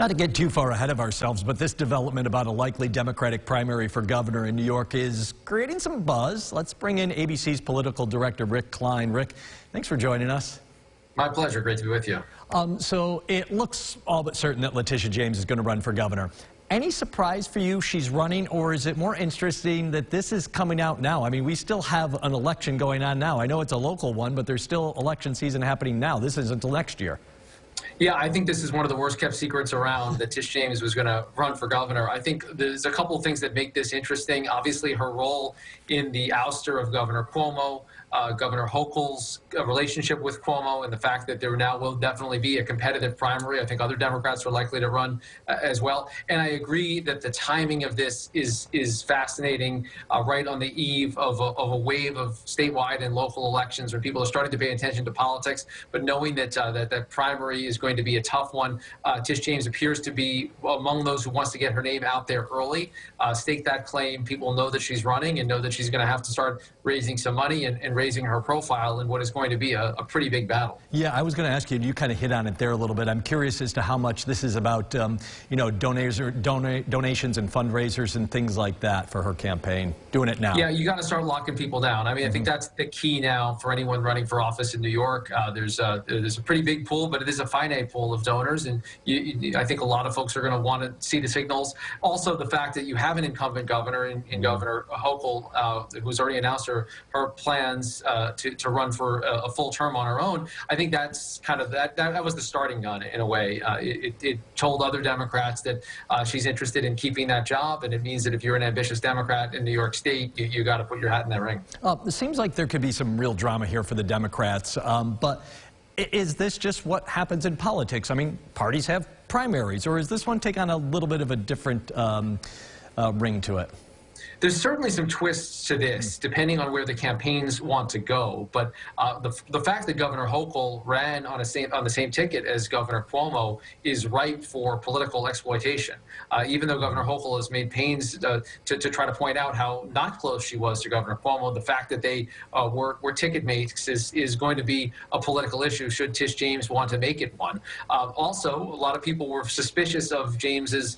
Not to get too far ahead of ourselves, but this development about a likely Democratic primary for governor in New York is creating some buzz. Let's bring in ABC's political director, Rick Klein. Rick, thanks for joining us. My pleasure. Great to be with you. So it looks all but certain that Letitia James is going to run for governor. Any surprise for you she's running, or is it more interesting that this is coming out now? I mean, we still have an election going on now. I know it's a local one, but there's still election season happening now. This isn't until next year. Yeah, I think this is one of the worst kept secrets around, that Tish James was going to run for governor. I think there's a couple of things that make this interesting. Obviously, her role in the ouster of Governor Cuomo, Governor Hochul's relationship with Cuomo, and the fact that there now will definitely be a competitive primary. I think other Democrats are likely to run as well. And I agree that the timing of this is fascinating, right on the eve of a wave of statewide and local elections where people are starting to pay attention to politics, but knowing that that primary is going to be a tough one. Tish James appears to be among those who wants to get her name out there early, stake that claim. People know that she's running and know that she's going to have to start raising some money and raising her profile in what is going to be a pretty big battle. Yeah, I was going to ask you, and you kind of hit on it there a little bit. I'm curious as to how much this is about, you know, donations and fundraisers and things like that for her campaign. Doing it now. Yeah, you got to start locking people down. I mean, I think that's the key now for anyone running for office in New York. There's a pretty big pool, but it is a finite pool of donors, and I think a lot of folks are going to want to see the signals. Also, the fact that you have an incumbent governor in Governor Hochul, who's already announced her plans to run for a full term on her own. I think that's kind of that was the starting gun in a way. It told other Democrats that she's interested in keeping that job, and it means that if you're an ambitious Democrat in New York State, you got to put your hat in that ring. It seems like there could be some real drama here for the Democrats, but is this just what happens in politics? I mean, parties have primaries, or is this one take on a little bit of a different ring to it? There's certainly some twists to this, depending on where the campaigns want to go. But the fact that Governor Hochul ran on the same ticket as Governor Cuomo is ripe for political exploitation. Even though Governor Hochul has made pains to try to point out how not close she was to Governor Cuomo, the fact that they were ticket mates is going to be a political issue should Tish James want to make it one. Also, a lot of people were suspicious of James's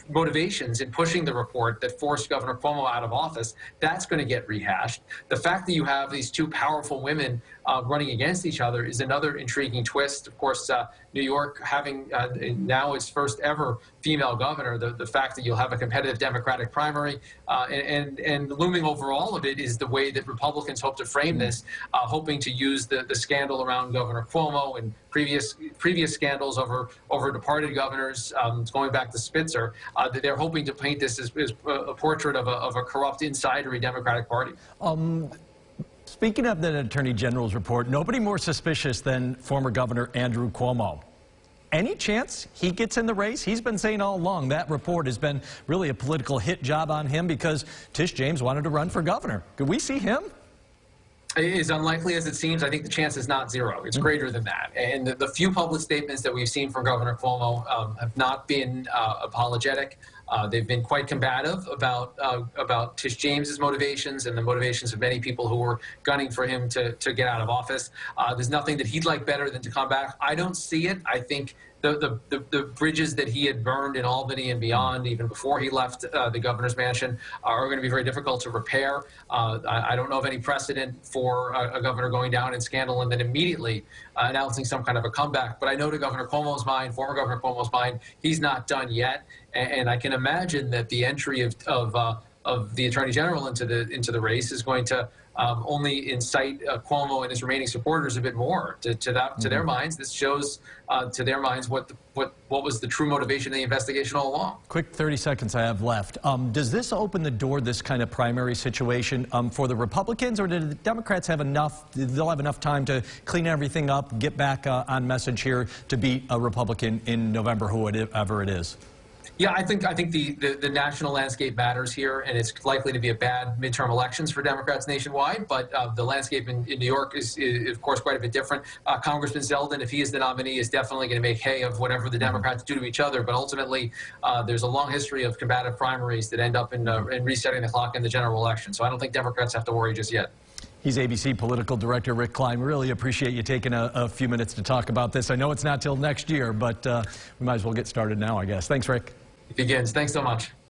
motivations in pushing the report that forced Governor Cuomo out of office. That's going to get rehashed. The fact that you have these two powerful women running against each other is another intriguing twist. Of course, New York having now its first ever female governor, the fact that you'll have a competitive Democratic primary, and looming over all of it is the way that Republicans hope to frame this, hoping to use the scandal around Governor Cuomo and previous scandals over departed governors, going back to Spitzer, that they're hoping to paint this as a portrait of a corrupt, insidery Democratic Party. Speaking of the Attorney General's report, nobody more suspicious than former Governor Andrew Cuomo. Any chance he gets in the race? He's been saying all along that report has been really a political hit job on him because Tish James wanted to run for governor. Could we see him? As unlikely as it seems, I think the chance is not zero. It's greater than that. And the few public statements that we've seen from Governor Cuomo have not been apologetic. They've been quite combative about Tish James's motivations and the motivations of many people who were gunning for him to get out of office. There's nothing that he'd like better than to come back. I don't see it. I think the bridges that he had burned in Albany and beyond, even before he left the governor's mansion, are going to be very difficult to repair. I don't know of any precedent for a governor going down in scandal and then immediately announcing some kind of a comeback. But I know to Governor Cuomo's mind, former Governor Cuomo's mind, he's not done yet. And I can imagine that the entry of the Attorney General into the race is going to only incite Cuomo and his remaining supporters a bit more to their minds. This shows to their minds what was the true motivation of the investigation all along. Quick 30 seconds I have left. Does this open the door, this kind of primary situation, for the Republicans, or do the Democrats have enough? They'll have enough time to clean everything up, get back on message here to beat a Republican in November, whoever it is? Yeah, I think the national landscape matters here, and it's likely to be a bad midterm elections for Democrats nationwide. But the landscape in New York is, of course, quite a bit different. Congressman Zeldin, if he is the nominee, is definitely going to make hay of whatever the Democrats do to each other. But ultimately, there's a long history of combative primaries that end up in resetting the clock in the general election. So I don't think Democrats have to worry just yet. He's ABC Political Director Rick Klein. Really appreciate you taking a few minutes to talk about this. I know it's not till next year, but we might as well get started now, I guess. Thanks, Rick. It begins. Thanks so much.